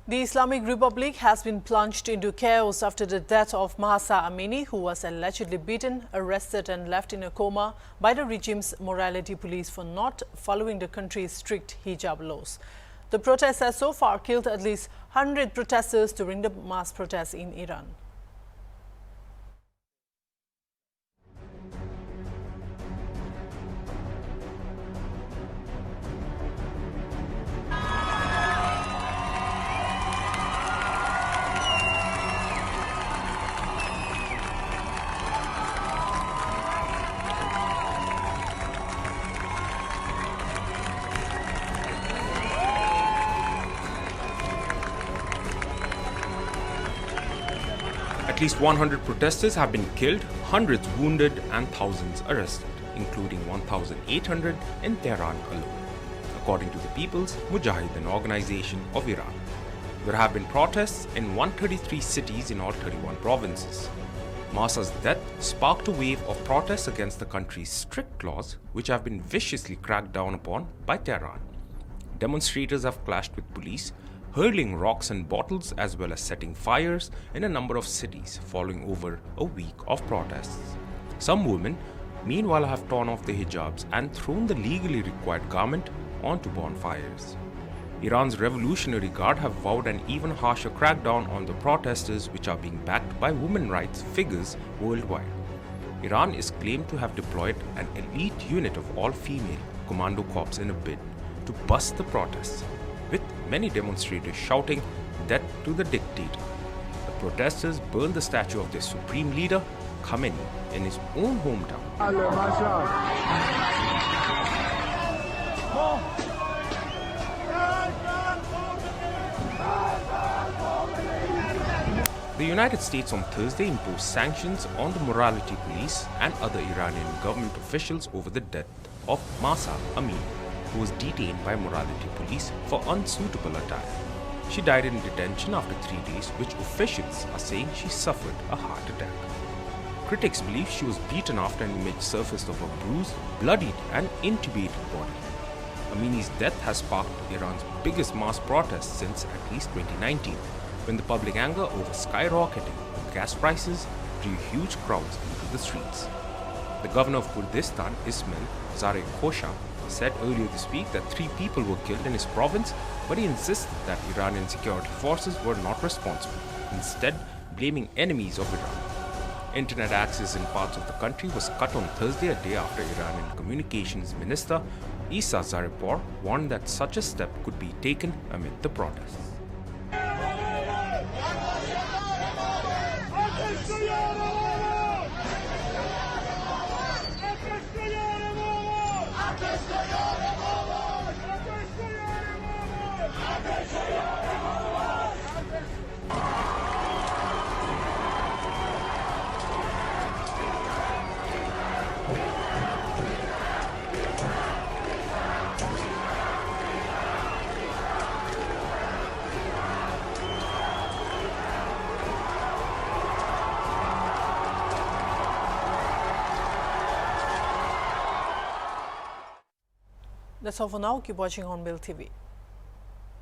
The Islamic Republic has been plunged into chaos after the death of Mahsa Amini, who was allegedly beaten, arrested and left in a coma by the regime's morality police for not following the country's strict hijab laws. The protests have so far killed at least 100 protesters during the mass protests in Iran. At least 100 protesters have been killed, hundreds wounded and thousands arrested, including 1,800 in Tehran alone, according to the People's Mujahideen Organization of Iran. There have been protests in 133 cities in all 31 provinces. Mahsa's death sparked a wave of protests against the country's strict laws, which have been viciously cracked down upon by Tehran. Demonstrators have clashed with police, hurling rocks and bottles as well as setting fires in a number of cities following over a week of protests. Some women, meanwhile, have torn off their hijabs and thrown the legally required garment onto bonfires. Iran's Revolutionary Guard have vowed an even harsher crackdown on the protesters, which are being backed by women rights figures worldwide. Iran is claimed to have deployed an elite unit of all-female commando corps in a bid to bust the protests, with many demonstrators shouting, "Death to the dictator." The protesters burned the statue of their supreme leader, Amini, in his own hometown. The United States on Thursday imposed sanctions on the morality police and other Iranian government officials over the death of Mahsa Amini, who was detained by morality police for unsuitable attire. She died in detention after 3 days, which officials are saying she suffered a heart attack. Critics believe she was beaten after an image surfaced of a bruised, bloodied and intubated body. Amini's death has sparked Iran's biggest mass protest since at least 2019, when the public anger over skyrocketing gas prices drew huge crowds into the streets. The governor of Kurdistan, Ismail Zare Khosha, said earlier this week that 3 people were killed in his province, but he insisted that Iranian security forces were not responsible, instead blaming enemies of Iran. Internet access in parts of the country was cut on Thursday, a day after Iranian Communications Minister Issa Zaripor warned that such a step could be taken amid the protests. That's all for now. Keep watching Hornbill TV.